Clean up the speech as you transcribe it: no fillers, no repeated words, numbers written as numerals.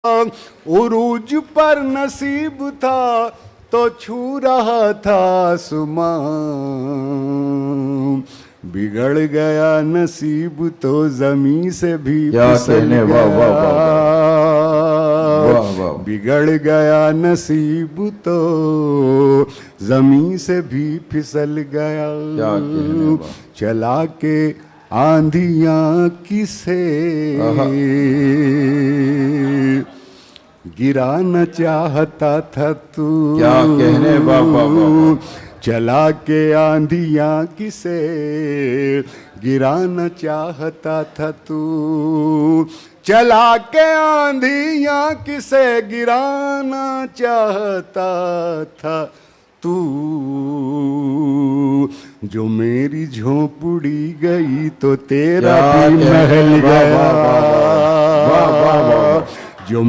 उरूज पर नसीब था तो छू रहा था आसमां, बिगड़ गया नसीब तो जमी से भी फिसल गया। बिगड़ गया नसीब तो जमी से भी फिसल गया। चला के आंधियां किसे गिरा न चाहता था तू। क्या कहने बाबा। चला के आंधियां किसे गिरा न चाहता था तू। चला के आंधियां किसे गिराना चाहता था तू। जो मेरी झोंपड़ी गई तो तेरा भी महल गया। जो